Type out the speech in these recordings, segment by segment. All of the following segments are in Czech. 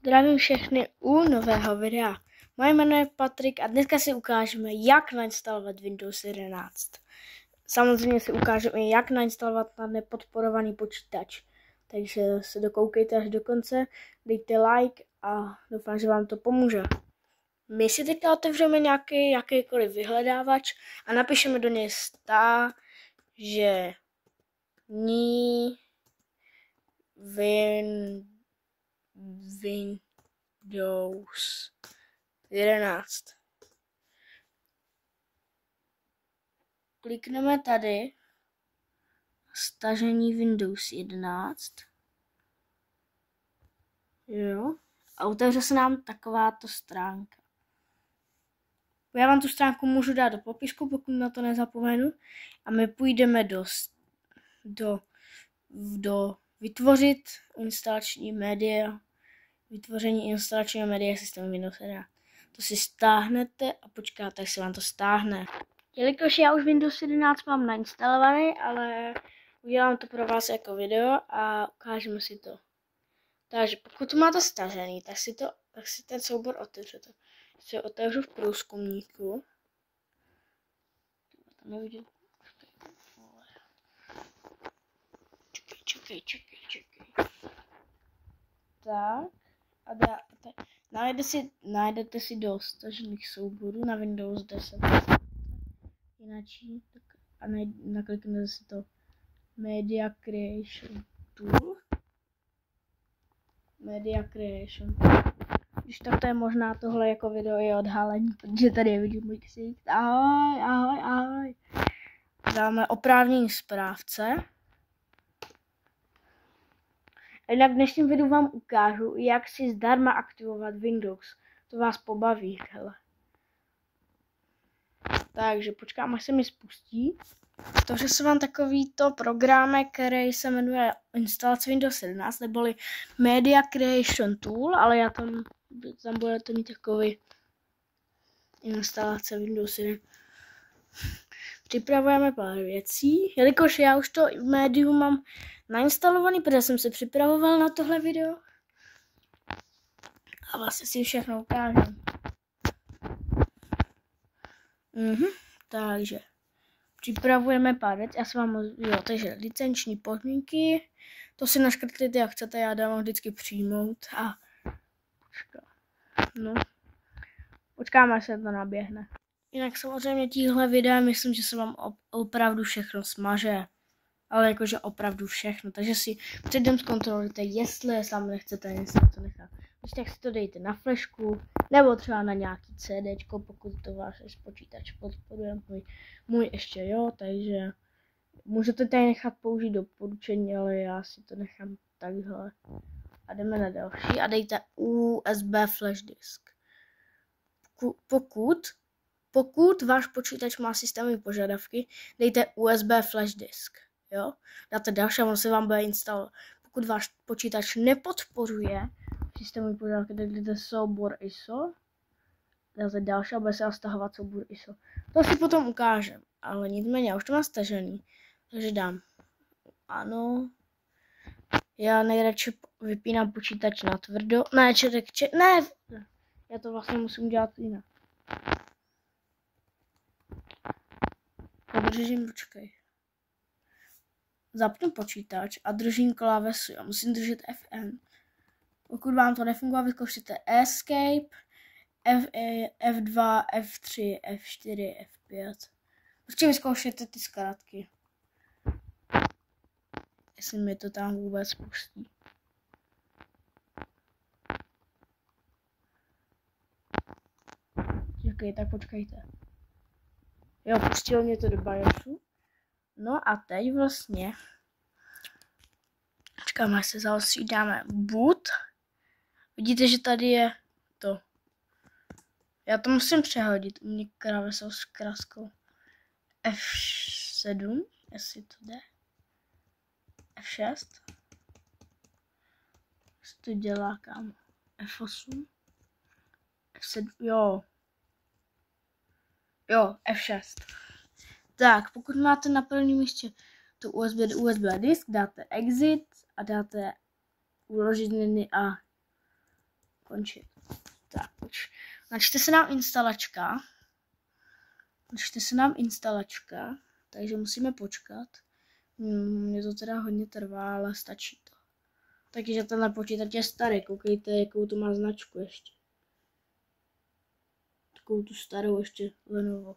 Zdravím všechny u nového videa. Moje jméno je Patrik a dneska si ukážeme, jak nainstalovat Windows 11. Samozřejmě si ukážeme, jak nainstalovat na nepodporovaný počítač. Takže se dokoukejte až do konce, dejte like a doufám, že vám to pomůže. My si teďka otevřeme nějaký jakýkoliv vyhledávač a napíšeme do něj Windows 11. Klikneme tady stažení Windows 11. Jo. A otevře se nám takováto stránka. Já vám tu stránku můžu dát do popisku, pokud na to nezapomenu. A my půjdeme do vytvořit instalační média. Vytvoření instalačního média systému Windows 11. To si stáhnete a počkáte, až se vám to stáhne. Jelikož já už Windows 11 mám nainstalovaný, ale udělám to pro vás jako video a ukážeme si to. Takže pokud máte stažený, tak si ten soubor otevřete. Si otevřu v průzkumníku. To nevidím. Čekej. Tak. A najdete si do stažených souborů na Windows 10. Jináčí, tak a nakliknete si to Media Creation Tool. Když tak to je možná tohle jako video je odhalení, protože tady je vidím můj ksík. Ahoj. Dáme oprávnění správce. A jinak v dnešním videu vám ukážu, jak si zdarma aktivovat Windows. To vás pobaví, hele. Takže počkám, až se mi spustí. Protože se vám takovýto program, který se jmenuje instalace Windows 11, neboli Media Creation Tool, ale já tam budete mít takový instalace Windows 11. Připravujeme pár věcí, jelikož já už to v médiu mám nainstalovaný, protože jsem se připravoval na tohle video. A vlastně si všechno ukážu. Takže připravujeme pár věcí, takže licenční podmínky, to si naškrtlíte jak chcete, já dávám vždycky přijmout a počkáme, až se to naběhne. Jinak samozřejmě tíhle videa myslím, že se vám opravdu všechno smaže, ale jakože opravdu všechno, takže si předem zkontrolujte, jestli sám nechcete něco nechat. Když tak si to dejte na flešku, nebo třeba na nějaký CDčko, pokud to váš počítač podporuje, můj ještě jo, takže můžete tady nechat použít doporučení, ale já si to nechám takhle. A jdeme na další a dejte USB flash disk. Pokud váš počítač má systémové požadavky, dejte USB flash disk. Jo? Dáte další a on se vám bude instalovat. Pokud váš počítač nepodporuje systémový požadavky, tak dejte soubor ISO. Dáte další a bude se stahovat soubor ISO. To si potom ukážem, ale nicméně já už to mám stažený. Takže dám ano. Já nejradši vypínám počítač na tvrdo. Ne. Já to vlastně musím dělat jinak. Počkej. Zapnu počítač a držím klávesu. Já musím držet FN. Pokud vám to nefunguje, vyzkoušejte Escape, F2, F3, F4, F5. Prostě vyzkoušejte ty zkrátky. Jestli mi to tam vůbec pustí. Čekej, tak počkejte. Jo, pustilo mě to do BIOSu. No a teď vlastně počkáme, až se zalosí, dáme boot. Vidíte, že tady je to. Já to musím přehodit. U mě krávesou s kráskou. F7, jestli to jde. F6. Co to dělá, kámo? F8. F7, jo, F6. Tak, pokud máte na prvním místě to USB disk, dáte exit a dáte uložit a končit. Tak, načte se nám instalačka. Takže musíme počkat. Mně to teda hodně trvá, ale stačí to. Takže tenhle počítač je starý, koukejte, jakou to má značku ještě. Takovou tu starou ještě Lenovo.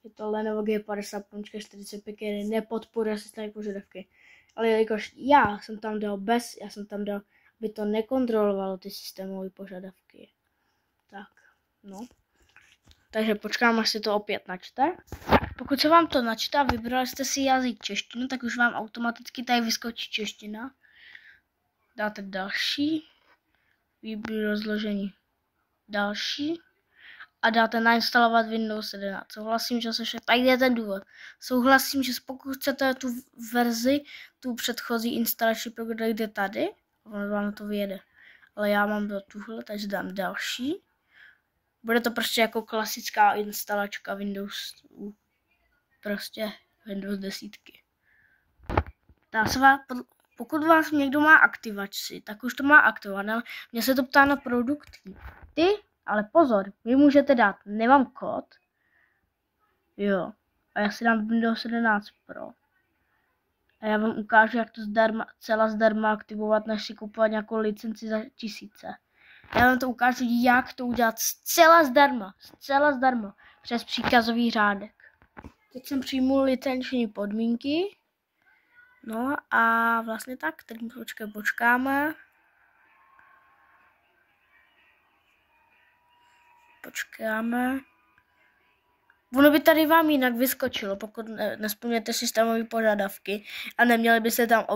Je to Lenovo G50 45, který nepodporuje systémové požadavky. Ale jelikož já jsem tam dal, aby to nekontrolovalo ty systémové požadavky. Tak, no. Takže počkám, až si to opět načte. Pokud se vám to načte a vybrali jste si jazyk češtinu, tak už vám automaticky tady vyskočí čeština. Dáte další, výběr rozložení další a dáte nainstalovat Windows 11. Souhlasím, že se tady je ten důvod. Souhlasím, že pokud chcete tu verzi, tu předchozí instalační program, jde tady, ono vám to vyjede. Ale já mám do tuhle, takže dám další. Bude to prostě jako klasická instalačka Windows, prostě Windows 10. Pokud vás někdo má aktivaci, tak už to má aktivovat. Mně se to ptá na produkty. Ale pozor, vy můžete dát, nemám kód. Jo, a já si dám Windows 11 Pro. A já vám ukážu, jak to celá zdarma aktivovat, než si kupovat nějakou licenci za 1000. Já vám to ukážu, jak to udělat zcela zdarma, přes příkazový řádek. Teď jsem přijmul licenční podmínky. No a vlastně tak, teď počkáme. Ono by tady vám jinak vyskočilo, pokud nesplňujete systémové požadavky a neměli byste tam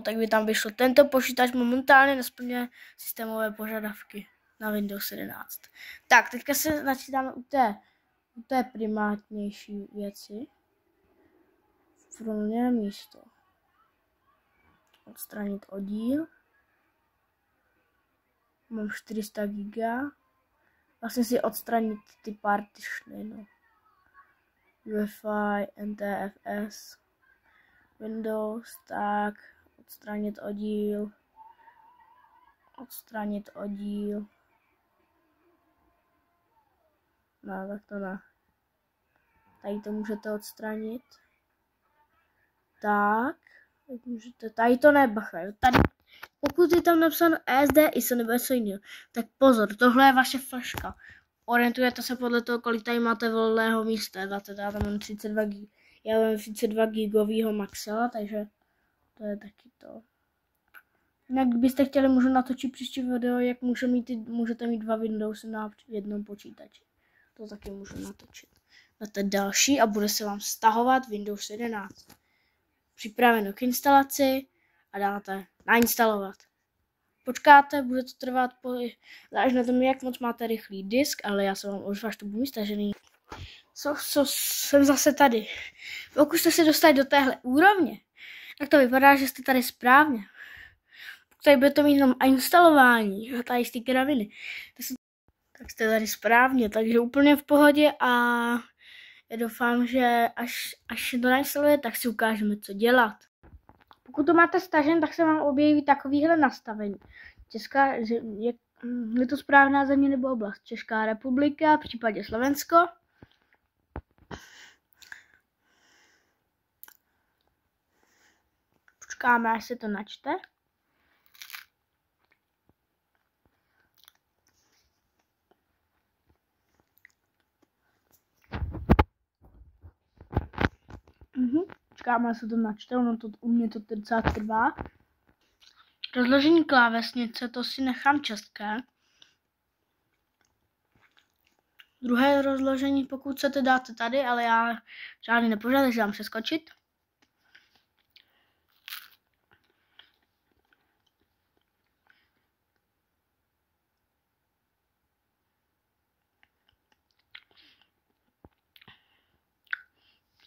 tak by tam vyšlo. Tento počítač momentálně nesplňuje systémové požadavky na Windows 11. Tak, teďka se načítáme u té primátnější věci. Volné místo. Odstranit oddíl. Mám 400 GB. Vlastně si odstranit ty partitiony, no. UEFI, NTFS, Windows, tak, odstranit oddíl. No, tak to ne. Tady to můžete odstranit. Tak, můžete, tady to nebacha, jo. Tady, pokud je tam napsáno ESD, ISO nebo něco jiného, tak pozor, tohle je vaše flashka. Orientujete se podle toho, kolik tady máte volného místa. Já tam mám 32 GB. Já mám 32 gigovýho maxela, takže to je taky to. Jinak kdybyste chtěli, můžu natočit příští video, jak můžete mít 2 Windowsy na jednom počítači. To taky můžu natočit. Dáte další a bude se vám stahovat Windows 11. Připraveno k instalaci a dáte nainstalovat. Počkáte, bude to trvat, záleží na tom, jak moc máte rychlý disk, ale já jsem vám už váš to budu stažený. Jsem zase tady. Pokud jste se dostali do téhle úrovně, tak to vypadá, že jste tady správně. Pokud tady budete mít jenom instalování, tady z té kraviny, tak jste tady správně, takže úplně v pohodě a já doufám, že až to nainstaluje, tak si ukážeme, co dělat. Pokud to máte stažen, tak se vám objeví takovýhle nastavení. Je to správná země nebo oblast? Česká republika, v případě Slovensko. Počkáme, až se to načte. Počkáme, až se to načte, u mě to docela trvá. Rozložení klávesnice, to si nechám české. Druhé rozložení, pokud chcete, dáte tady, ale já žádný nepožádám, takže dám přeskočit.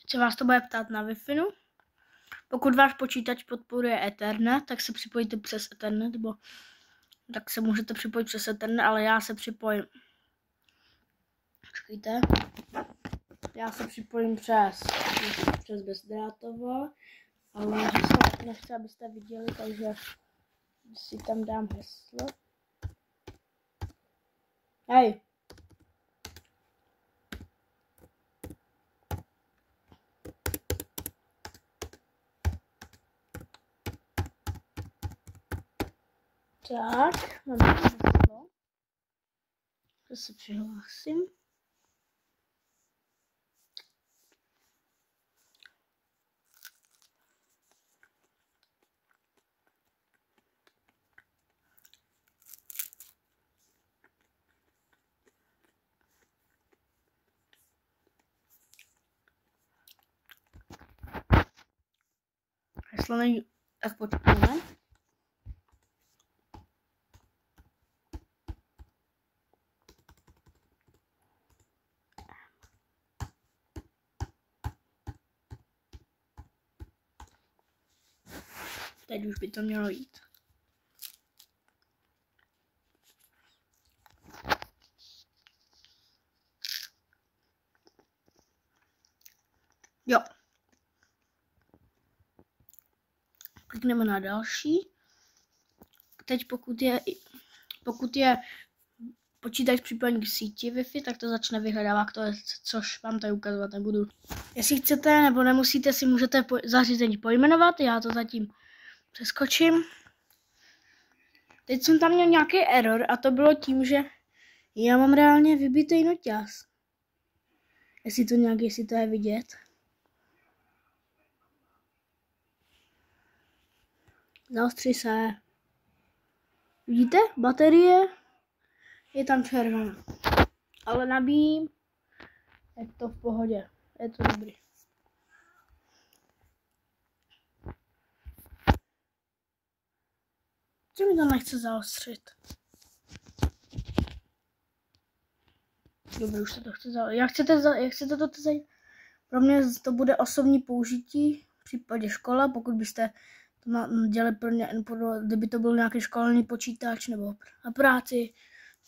Se vás to bude ptát na Wi-Fi. Pokud váš počítač podporuje Ethernet, tak se připojíte přes Ethernet, tak se můžete připojit přes Ethernet, ale já se připojím. Počkejte. Já se připojím přes bezdrátovo, ale nechci, abyste viděli, takže si tam dám heslo. Hej. Tak, mám to. To se přihlásím. Jestli není, tak počkáme. Teď už by to mělo jít. Jo. Klikneme na další. Teď pokud je počítač připojený k síti Wi-Fi, tak to začne vyhledávat to, což vám tady ukazovat nebudu. Jestli chcete nebo nemusíte, si můžete zařízení pojmenovat, já to zatím přeskočím. Teď jsem tam měl nějaký error a to bylo tím, že já mám reálně vybitý noťaz. Jestli to je vidět. Zaostří se. Vidíte? Baterie je tam červená. Ale nabíjím. Je to v pohodě. Je to dobrý. Co mi to nechce zaostřit? Dobře, už se to chce zaostřit. Jak chcete to zajít? Pro mě to bude osobní použití v případě škola, pokud byste to dělali kdyby to byl nějaký školní počítač nebo na práci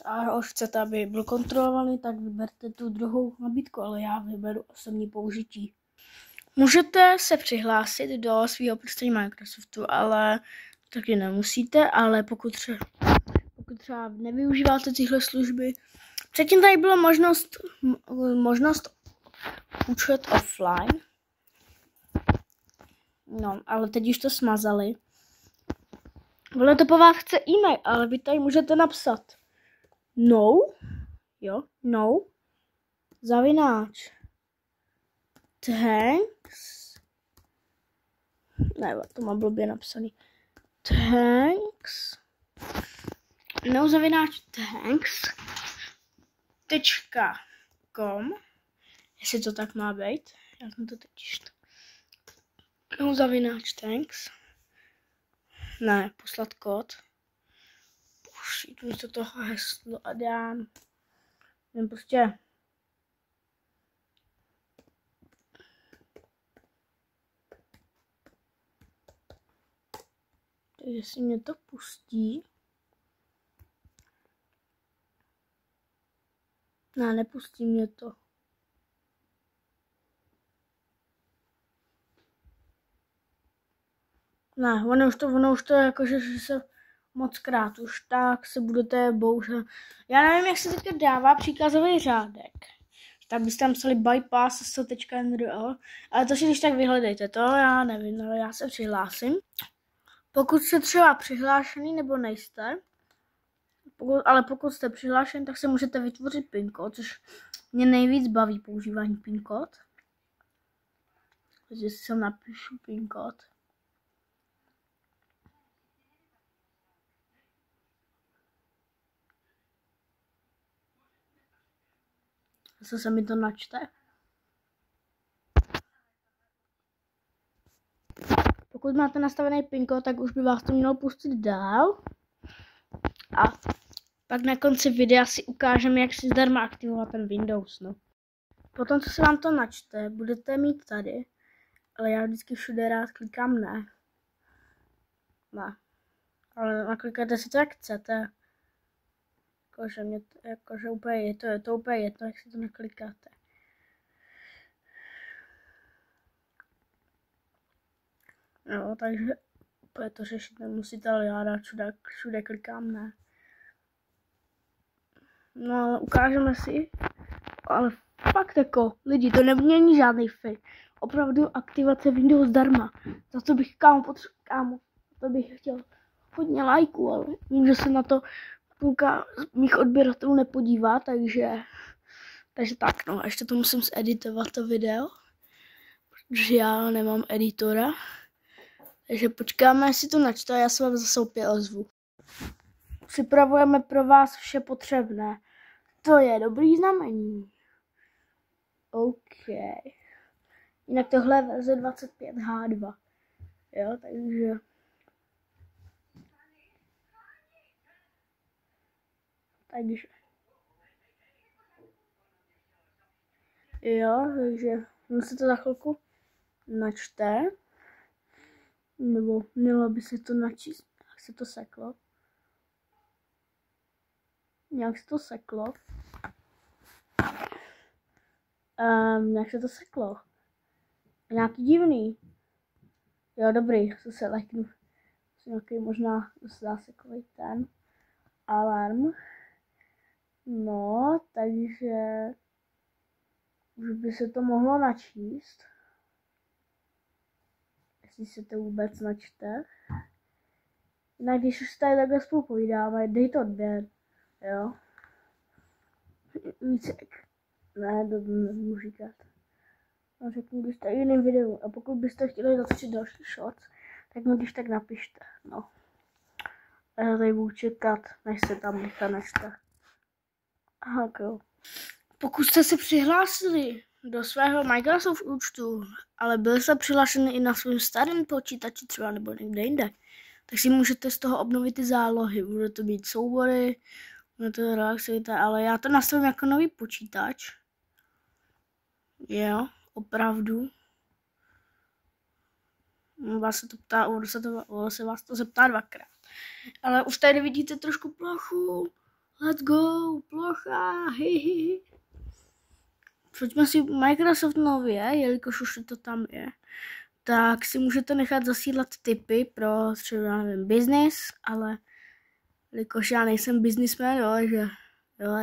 a už chcete, aby byl kontrolovaný, tak vyberte tu druhou nabídku, ale já vyberu osobní použití. Můžete se přihlásit do svého prostředí Microsoftu, ale taky nemusíte, ale pokud třeba nevyužíváte tyhle služby. Předtím tady byla možnost účet offline. No, ale teď už to smazali. Ono to po vás chce e-mail, ale vy tady můžete napsat no, zavináč, thanks, ne, to má blbě napsaný, thanks, no, zavináč, thanks.com, jestli to tak má být, já jsem to teď no, zavináč, thanks, ne, poslat kód, pošít mi to toho heslo a dám, jen prostě takže si mě to pustí. Ne, nepustí mě to. Ne, ono už to jakože se mockrát už tak se budete bohužel. Já nevím, jak se teďka dává příkazový řádek. Tak byste tam psali bypass s.nrl, ale to si když tak vyhledejte, to já nevím, ale já se přihlásím. Pokud jste třeba přihlášený nebo nejste, pokud jste přihlášen, tak se můžete vytvořit PIN kód, což mě nejvíc baví používání PIN kód. Takže si sem napíšu PIN kód. Zase se mi to načte. Pokud máte nastavený PIN kód, tak už by vás to mělo pustit dál. A pak na konci videa si ukážeme, jak si zdarma aktivovat ten Windows. No. Potom, co se vám to načte, budete mít tady, ale já vždycky všude rád klikám ne. Ne. Ale naklikajte si to, jak chcete. Jakože úplně je to úplně jedno, jak si to naklikáte. No, takže úplně to řešit nemusíte, ale já rád všude klikám ne. No ale ukážeme si. Ale fakt jako, lidi, to není žádný fake. Opravdu aktivace Windows zdarma. Za to bych, kámo, to bych chtěl hodně lajků, ale vím, že se na to půlka mých odběratelů nepodívá, takže tak no. A ještě to musím zeditovat to video, protože já nemám editora. Takže počkáme, jestli to načte a já se vám zase opět ozvu. Připravujeme pro vás vše potřebné. To je dobrý znamení. OK. Jinak tohle je verze 25H2. Jo, takže... Jo, takže se to za chvilku načte. Nebo mělo by se to načíst. Jak se to seklo? Nějak se to seklo. Jak se to seklo? Nějaký divný. Jo, dobrý, se leknu. Nějaký možná zásekový ten alarm. No, takže už by se to mohlo načíst. Jestli se to vůbec načte. Jinak když už tady takhle spolu povídáme, dej to odběr. Jo. Vícek. Ne, to nemůžu říkat. No, řeknu, když tady jiným videu. A pokud byste chtěli zatočit další shorts, tak mi když tak napište. No. A já tady budu čekat, než se tam nechá načte. Aha, jo. Pokud jste se přihlásili do svého Microsoft účtu, ale byli jste přihlášeni i na svém starém počítači třeba nebo někde jinde, tak si můžete z toho obnovit ty zálohy. Bude to být soubory, bude to relaxivita, ale já to nastavím jako nový počítač. Jo, opravdu. Vás se to ptá, se vás to zeptá dvakrát. Ale už tady vidíte trošku plochu. Let's go, plocha, hihihi. Pojďme si Microsoft nově, jelikož už to tam je, tak si můžete nechat zasílat tipy pro třeba, nevím, business, ale jelikož já nejsem businessman,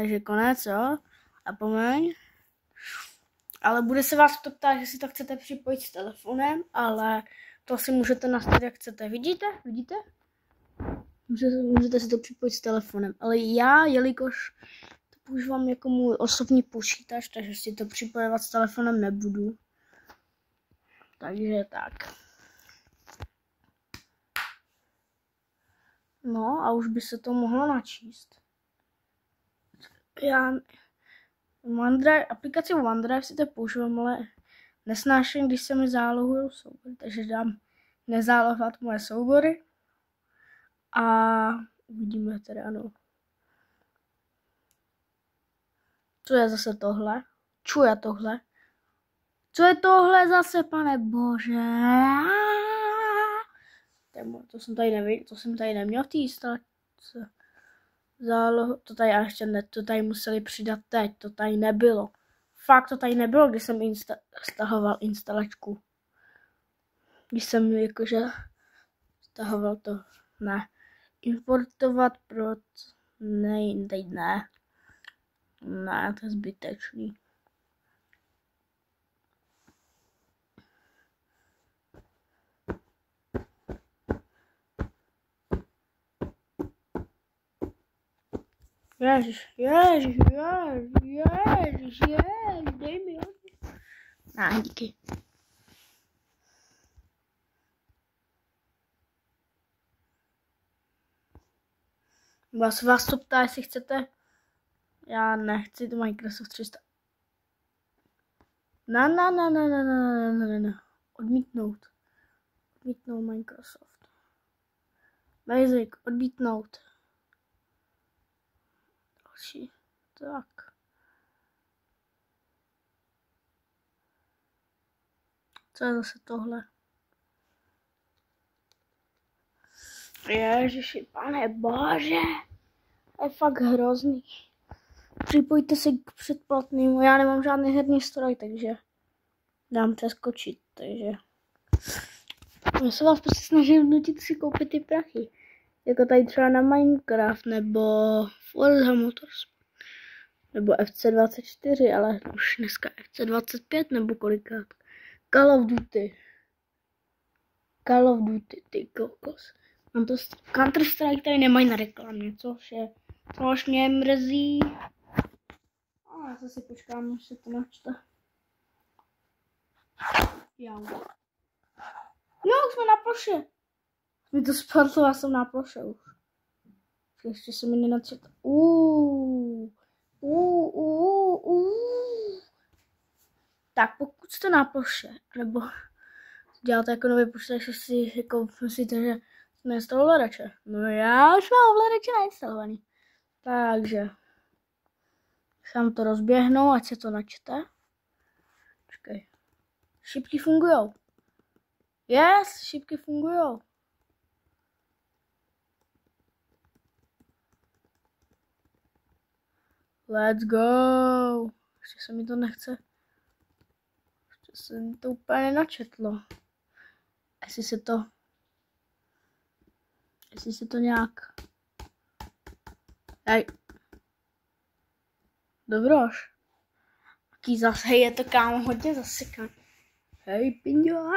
že konec, jo, a pomeň. Ale bude se vás to ptát, že si to chcete připojit s telefonem, ale to si můžete nastavit, jak chcete. Vidíte? Můžete si to připojit s telefonem, ale já, jelikož to používám jako můj osobní počítač, takže si to připojovat s telefonem nebudu. Takže tak. No a už by se to mohlo načíst. Já aplikaci OneDrive si to používám, ale nesnáším, když se mi zálohují soubory, takže dám nezálohovat moje soubory. A uvidíme teda, ano. Co je zase tohle? Čuje tohle? Co je tohle zase, pane bože? To jsem tady neměl v té instalace. To tady ještě ne, to tady museli přidat teď, to tady nebylo. Fakt to tady nebylo, když jsem stahoval instalačku. Když jsem jakože stahoval to, ne. Importovat teď ne. Ne, to je zbytečný. Ježiš, dej mi ho. Ne, díky. Vás to ptá, jestli chcete. Já nechci to Microsoft 300. Ne. Odmítnout Microsoft. Basic, odmítnout. Další. Tak. Co je zase tohle? Ježiši, pane bože. To je fakt hrozný. Připojte se k předplatnému. Já nemám žádný herní stroj, takže dám přeskočit. Takže já se vás prostě snažím nutit si koupit ty prachy. Jako tady třeba na Minecraft nebo Forza Motorsport. Nebo FC24, ale už dneska FC25 nebo kolikát. Call of Duty. Call of Duty, ty kokos. Mám to Counter-Strike tady nemají na reklamě, což mě mrzí. A já zase počkám, až se to načte. Jau. No, už jsme na ploše. Mi to spadlo, já jsem na ploše už. Ještě se mi nenačetl. Tak pokud jste na ploše, nebo děláte jako nový počítač, že si jako myslíte, že neinstaloval ovladače. No já už mám ovladače nainstalovaný. Takže sám to rozběhnu, ať se to načte. Počkej. Šipky fungujou. Yes, šipky fungujou. Let's go. Ještě se mi to nechce. Ještě se mi to úplně nenačetlo. Jestli se to nějak... Hej. Dobroš. Taký zase, hej, je to kámo hodně zasekaný. Hej, pinďo,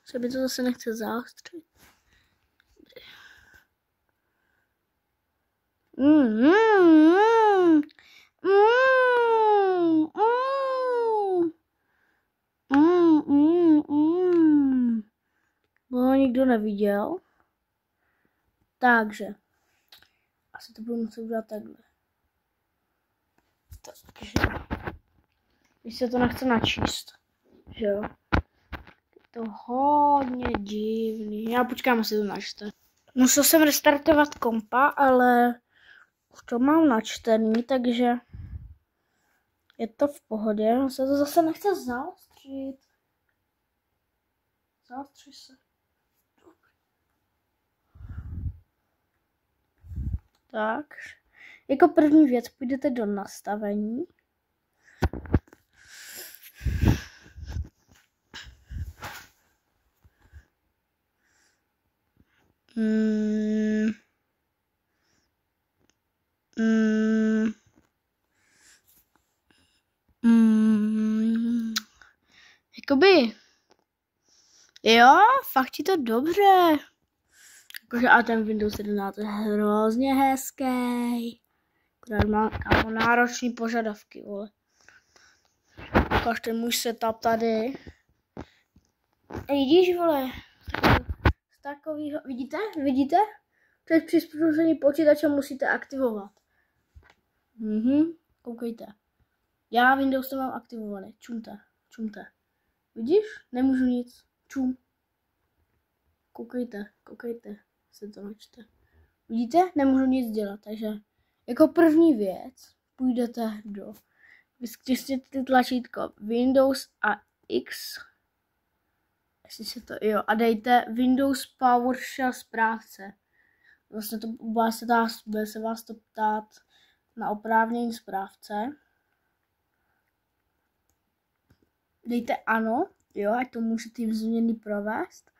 se mi to zase nechce zaostřit. No, nikdo neviděl. Takže. Asi to budu muset udělat takhle. Takže. Když se to nechce načíst. Že jo. Je to hodně divný. Já počkám, asi to načte. Musel jsem restartovat kompa, ale už to mám načtený, takže je to v pohodě. No se to zase nechce zaostřit. Zaostří se. Tak. Jako první věc půjdete do nastavení. Jakoby, jo, fakt je to dobře. Jakože a ten Windows 11 je hrozně hezký. Akorát má náročný požadavky, vole. Ukáž ten můj setup tady. Vidíš, vole, z takovýho, vidíte? To je přizpůsobení počítače musíte aktivovat. Koukejte. Já Windows to mám aktivovaný, čumte. Vidíš? Nemůžu nic, čum. Koukejte, se to načte. Vidíte? Nemůžu nic dělat, takže jako první věc půjdete do, vystiskněte tlačítko Windows a X, jestli se to, jo, a dejte Windows PowerShell správce. Vlastně to bude se vás to ptát na oprávnění správce. Dejte ano, jo, ať to můžete ty změny provést.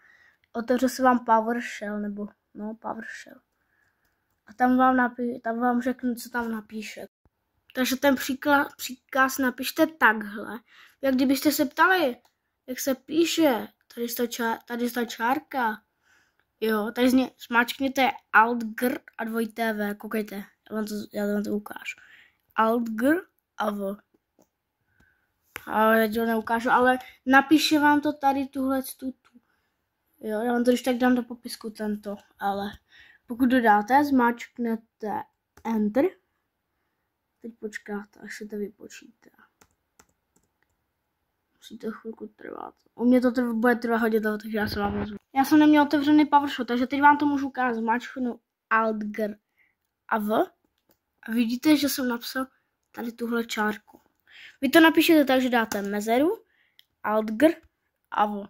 Otevře se vám PowerShell, nebo no PowerShell. A tam vám řeknu, co tam napíše. Takže ten příkaz napište takhle. Jak kdybyste se ptali, jak se píše, tady ta čárka. Jo, tady smáčkněte Alt-Gr a 2TV, koukejte, já vám to ukážu. Alt-Gr a V. Ale já to neukážu, ale napíše vám to tady tuhle tu. Jo, já vám to když tak dám do popisku tento, ale pokud dodáte, zmáčknete Enter. Teď počkáte, až se to vypočítá. Musí to chvilku trvat. U mě to bude trvat hodně dlouho, takže já se vám vezmu. Já jsem neměl otevřený PowerShell, takže teď vám to můžu ukázat. Zmáčknu Alt-Gr a V. A vidíte, že jsem napsal tady tuhle čárku. Vy to napíšete tak, že dáte mezeru, Alt-Gr a V.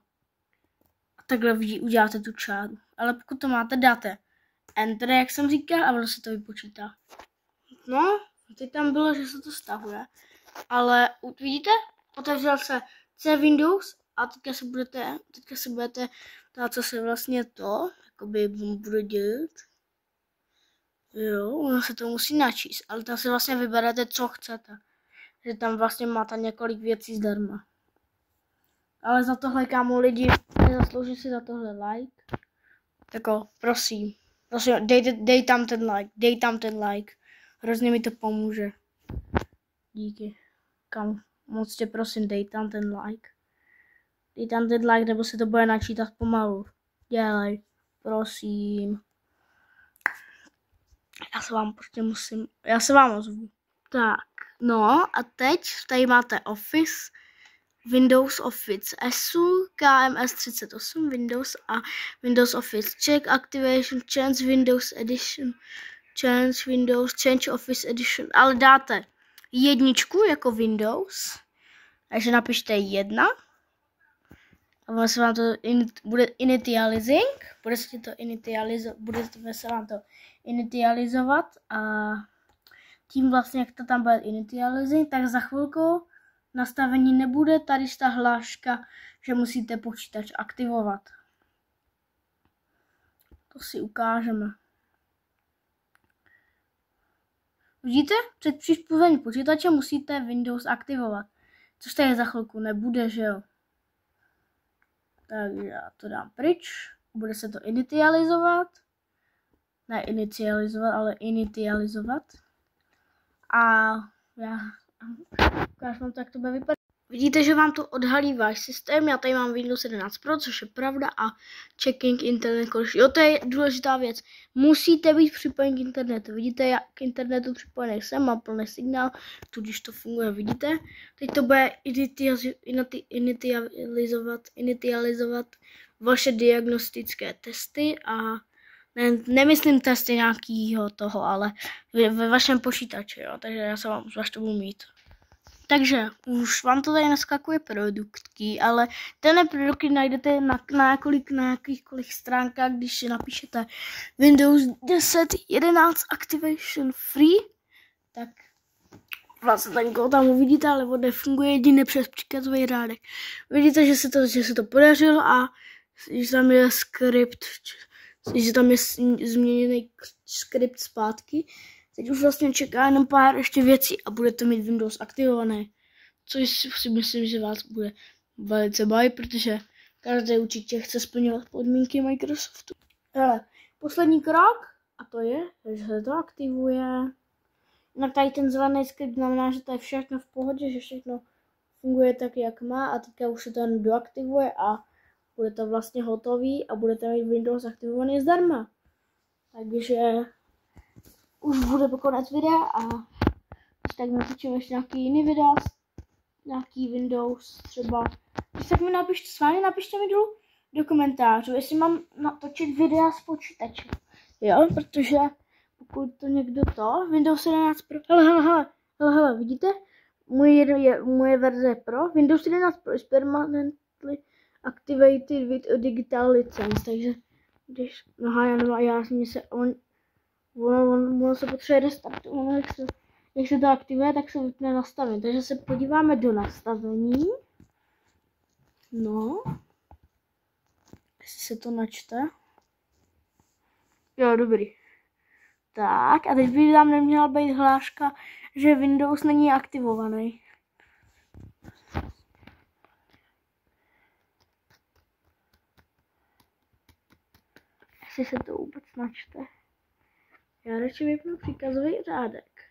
A takhle uděláte tu čáru. Ale pokud to máte, dáte Enter, jak jsem říkal, a ono se to vypočítá. No, teď tam bylo, že se to stahuje. Ale vidíte, otevřel se C Windows a teďka se budete ptát, co se vlastně to, jakoby bude dělat. Jo, ono se to musí načíst, ale tam si vlastně vyberete, co chcete. Že tam vlastně máte několik věcí zdarma. Ale za tohle, kámo, lidi nezaslouží si za tohle like. Tako, prosím, dej tam ten like. Hrozně mi to pomůže. Díky. Kam, moc tě prosím, dej tam ten like. Dej tam ten like, nebo se to bude načítat pomalu. Dělej, prosím. Já se vám ozvu. Tak, no a teď tady máte Office, Windows Office SU, KMS 38, Windows a Windows Office Check, Activation, Change Windows Edition, Change Windows, Change Office Edition, ale dáte jedničku jako Windows, takže napište 1 a bude se vám to bude initializing, bude se vám to initializovat a tím vlastně, jak to tam bude initializing, tak za chvilku nastavení nebude tady ta hláška, že musíte počítač aktivovat. To si ukážeme. Vidíte? Před přispůsobením počítače musíte Windows aktivovat. Což tady za chvilku nebude, že jo? Takže já to dám pryč. Bude se to initializovat. Ne inicializovat, ale initializovat. A já ukážu vám, jak to bude vypadat. Vidíte, že vám to odhalí váš systém. Já tady mám Windows 11 Pro, což je pravda, a checking internet connection. Jo, to je důležitá věc. Musíte být připojeni k internetu. Vidíte, jak k internetu připojený jsem, mám plný signál, tudíž to funguje, vidíte. Teď to bude initializovat vaše diagnostické testy a nemyslím testy nějakého toho, ale ve vašem počítači, jo. Takže já se vám až to budu mít. Takže už vám to tady naskakuje produktky, ale tenhle produkty najdete na jakýchkoliv stránkách, když si napíšete Windows 10 11 Activation Free, tak vlastně ten kód tam uvidíte, ale on nefunguje jedině přes příkazový řádek. Vidíte, že se to podařilo a že tam je skript, že tam je změněný skript zpátky. Teď už vlastně čeká jenom pár ještě věcí a budete mít Windows aktivovaný. Což si myslím, že vás bude velice bavit, protože každý určitě chce splňovat podmínky Microsoftu. Hele, poslední krok, a to je, že se to aktivuje. Jinak tady ten zelený skript znamená, že to je všechno v pohodě, že všechno funguje tak, jak má, a teďka už se to jen doaktivuje a bude to vlastně hotový a budete mít Windows aktivovaný zdarma. Takže už bude konec videa a tak natočím ještě nějaký jiný videa, nějaký Windows třeba. Když tak mi napište mi dolů do komentářů, jestli mám natočit videa z počítače. Jo, protože pokud to někdo Windows 11 Pro, hele, vidíte? Moje verze Pro, Windows 11 Pro is permanently activated with a digital license, takže když, ono se potřebuje restartovat, jak se to aktivuje, tak se vypne nastavení. Takže se podíváme do nastavení. No. Jestli se to načte. Jo, dobrý. Tak, a teď by tam neměla být hláška, že Windows není aktivovaný. Jestli se to vůbec načte. Já radši vypnu příkazový řádek.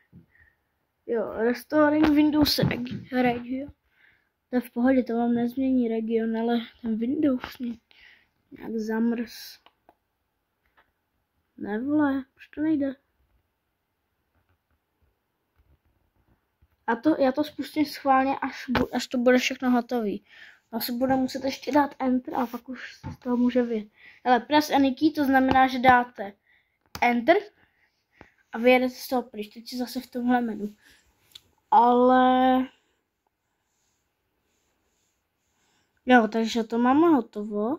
Jo, restoring Windows region. To je v pohodě, to vám nezmění region, ale ten Windows mě nějak zamrz. Ne vole, proč to nejde? Já to spustím schválně, až to bude všechno hotový. Asi bude muset ještě dát Enter a pak už se z toho může vyjet. Ale press any key, to znamená, že dáte Enter a vyjedete z toho pryč. Teď si zase v tomhle menu. Ale jo, takže to máme hotovo.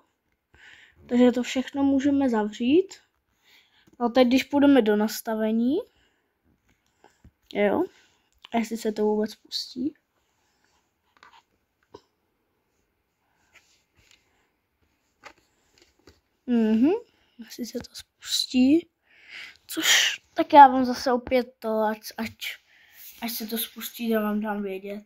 Takže to všechno můžeme zavřít. No teď, když půjdeme do nastavení, jo, a jestli se to vůbec pustí. Jestli se to spustí, což Tak já vám zase opět to, až se to spustí, vám dám vědět.